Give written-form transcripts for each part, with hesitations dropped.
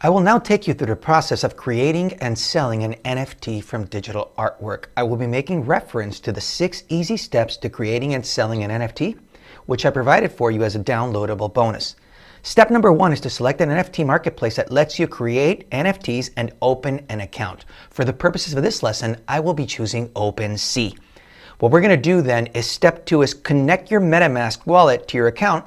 I will now take you through the process of creating and selling an NFT from digital artwork. I will be making reference to the 6 easy steps to creating and selling an NFT, which I provided for you as a downloadable bonus. Step number 1 is to select an NFT marketplace that lets you create NFTs and open an account. For the purposes of this lesson, I will be choosing OpenSea. What we're going to do then is step 2 is connect your MetaMask wallet to your account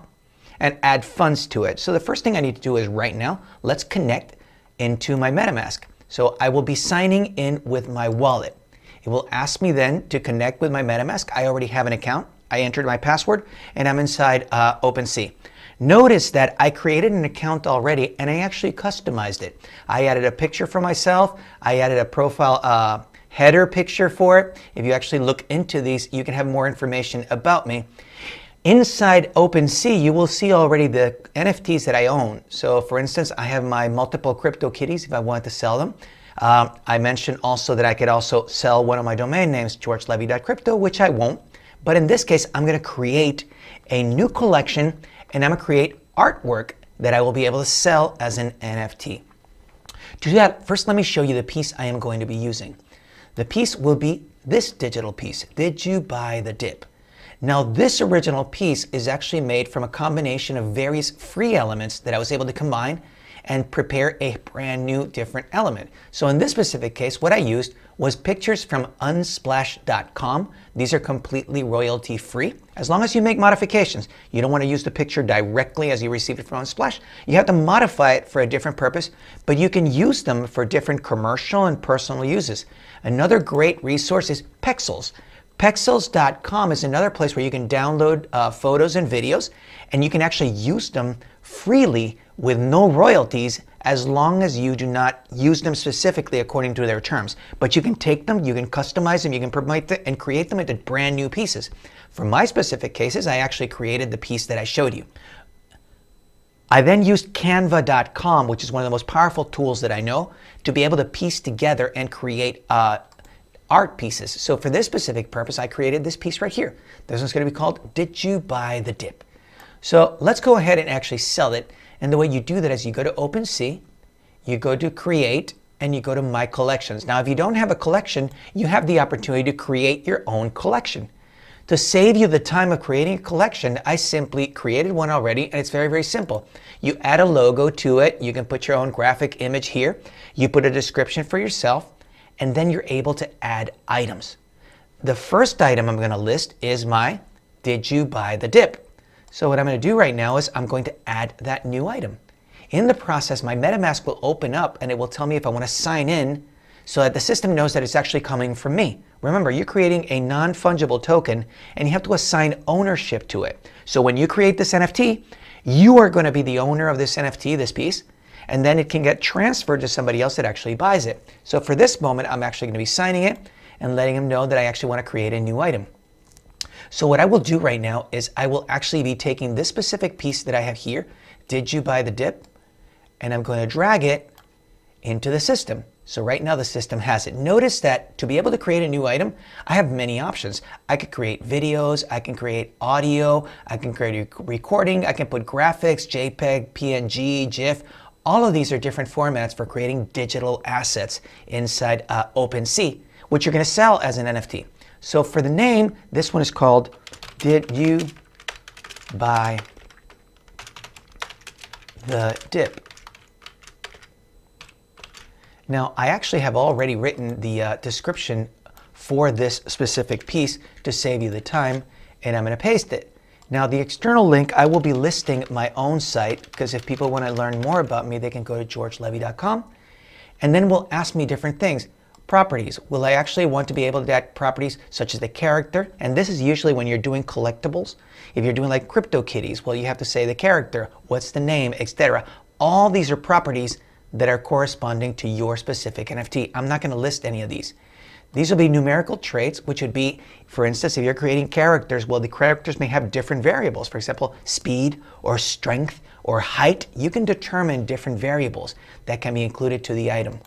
and add funds to it. So the first thing I need to do is right now, let's connect into my MetaMask. So I will be signing in with my wallet. It will ask me then to connect with my MetaMask. I already have an account. I entered my password and I'm inside OpenSea. Notice that I created an account already and I actually customized it. I added a picture for myself. I added a profile header picture for it. If you actually look into these, you can have more information about me. Inside OpenSea, you will see already the NFTs that I own. So for instance, I have my multiple crypto kitties if I wanted to sell them. I mentioned also that I could also sell one of my domain names, georgelevy.crypto, which I won't. But in this case, I'm going to create a new collection and I'm going to create artwork that I will be able to sell as an NFT. To do that, first let me show you the piece I am going to be using. The piece will be this digital piece. Did you buy the dip? Now this original piece is actually made from a combination of various free elements that I was able to combine and prepare a brand new different element. So in this specific case, what I used was pictures from unsplash.com. These are completely royalty free. As long as you make modifications, you don't want to use the picture directly as you received it from Unsplash. You have to modify it for a different purpose, but you can use them for different commercial and personal uses. Another great resource is Pexels. Pexels.com is another place where you can download photos and videos, and you can actually use them freely with no royalties as long as you do not use them specifically according to their terms. But you can take them, you can customize them, you can promote them and create them into brand new pieces. For my specific cases, I actually created the piece that I showed you. I then used canva.com, which is one of the most powerful tools that I know, to be able to piece together and create art pieces. So for this specific purpose, I created this piece right here. This one's going to be called Did You Buy the Dip? So let's go ahead and actually sell it. And the way you do that is you go to OpenSea, you go to Create, and you go to My Collections. Now, if you don't have a collection, you have the opportunity to create your own collection. To save you the time of creating a collection, I simply created one already, and it's very, very simple. You add a logo to it. You can put your own graphic image here. You put a description for yourself, and then you're able to add items. The first item I'm going to list is my Did You Buy the Dip? So what I'm going to do right now is I'm going to add that new item. In the process, my MetaMask will open up and it will tell me if I want to sign in so that the system knows that it's actually coming from me. Remember, you're creating a non-fungible token and you have to assign ownership to it. So when you create this NFT, you are going to be the owner of this NFT, this piece, and then it can get transferred to somebody else that actually buys it. So for this moment, I'm actually going to be signing it and letting them know that I actually want to create a new item. So what I will do right now is I will actually be taking this specific piece that I have here, Did You Buy the Dip? And I'm going to drag it into the system. So right now the system has it. Notice that to be able to create a new item, I have many options. I could create videos, I can create audio, I can create a recording, I can put graphics, JPEG, PNG, GIF. All of these are different formats for creating digital assets inside OpenSea, which you're going to sell as an NFT. So for the name, this one is called Did You Buy the Dip? Now, I actually have already written the description for this specific piece to save you the time, and I'm going to paste it. Now, the external link, I will be listing my own site, because if people want to learn more about me, they can go to georgelevy.com, and then will ask me different things. Properties. Will I actually want to be able to add properties such as the character? And this is usually when you're doing collectibles. If you're doing like crypto kitties, well, you have to say the character, what's the name, etc. All these are properties that are corresponding to your specific NFT. I'm not going to list any of these. These will be numerical traits, which would be, for instance, if you're creating characters, well, the characters may have different variables. For example, speed or strength or height. You can determine different variables that can be included to the item.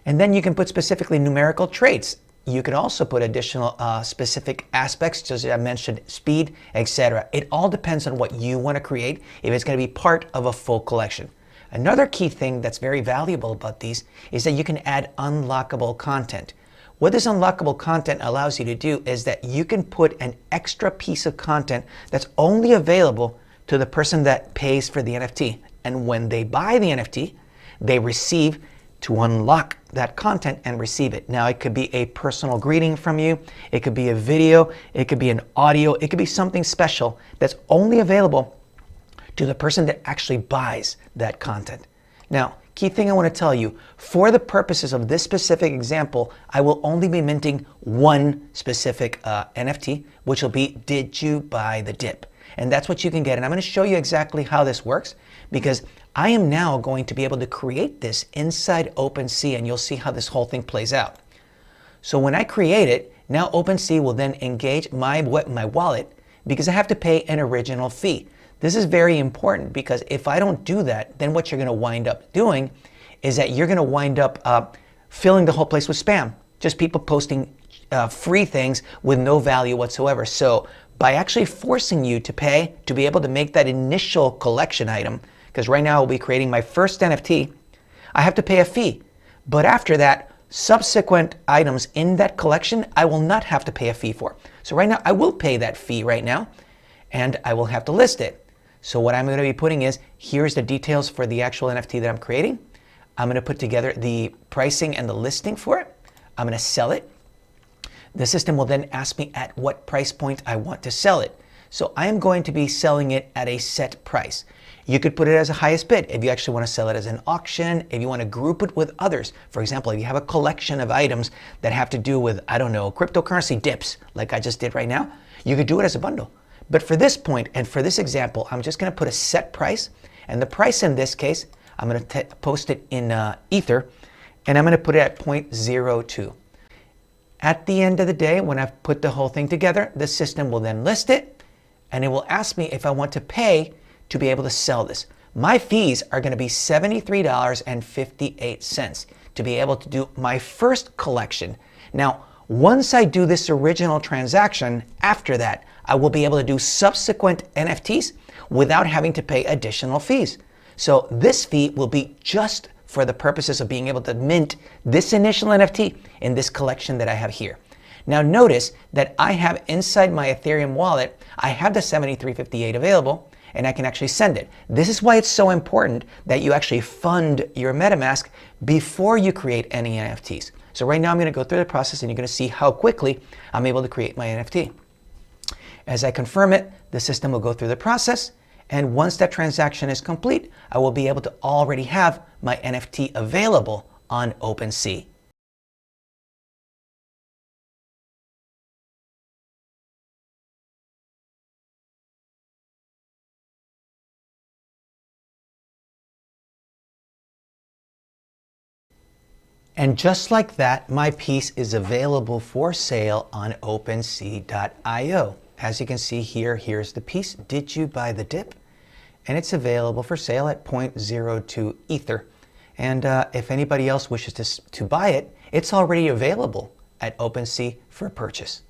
And then you can put specifically numerical traits. You can also put additional specific aspects, as I mentioned, speed, etc. It all depends on what you want to create, if it's going to be part of a full collection. Another key thing that's very valuable about these is that you can add unlockable content. What this unlockable content allows you to do is that you can put an extra piece of content that's only available to the person that pays for the NFT. And when they buy the NFT, they receive to unlock that content and receive it. Now, it could be a personal greeting from you, it could be a video, it could be an audio, it could be something special that's only available to the person that actually buys that content. Now, key thing I want to tell you, for the purposes of this specific example, I will only be minting one specific NFT, which will be Did You Buy the Dip? And that's what you can get. And I'm going to show you exactly how this works, because I am now going to be able to create this inside OpenSea, and you'll see how this whole thing plays out. So when I create it, now OpenSea will then engage my wallet, because I have to pay an original fee. This is very important, because if I don't do that, then what you're going to wind up doing is that you're going to wind up filling the whole place with spam. Just people posting free things with no value whatsoever. So by actually forcing you to pay to be able to make that initial collection item, because right now I'll be creating my first NFT, I have to pay a fee. But after that, subsequent items in that collection, I will not have to pay a fee for. So right now, I will pay that fee right now, and I will have to list it. So what I'm going to be putting is, here's the details for the actual NFT that I'm creating. I'm going to put together the pricing and the listing for it. I'm going to sell it. The system will then ask me at what price point I want to sell it. So I am going to be selling it at a set price. You could put it as a highest bid if you actually want to sell it as an auction, if you want to group it with others. For example, if you have a collection of items that have to do with, I don't know, cryptocurrency dips, like I just did right now, you could do it as a bundle. But for this point and for this example, I'm just going to put a set price. And the price in this case, I'm going to post it in Ether, and I'm going to put it at 0.02. At the end of the day, when I've put the whole thing together, the system will then list it, and it will ask me if I want to pay to be able to sell this. My fees are going to be $73.58 to be able to do my first collection. Now, once I do this original transaction, after that, I will be able to do subsequent NFTs without having to pay additional fees. So this fee will be just for the purposes of being able to mint this initial NFT in this collection that I have here. Now notice that I have inside my Ethereum wallet, I have the 73.58 available, and I can actually send it. This is why it's so important that you actually fund your MetaMask before you create any NFTs. So right now I'm going to go through the process, and you're going to see how quickly I'm able to create my NFT. As I confirm it, the system will go through the process, and once that transaction is complete, I will be able to already have my NFT available on OpenSea. And just like that, my piece is available for sale on OpenSea.io. As you can see here, here's the piece, Did You Buy the Dip? And it's available for sale at 0.02 Ether. And if anybody else wishes to buy it, it's already available at OpenSea for purchase.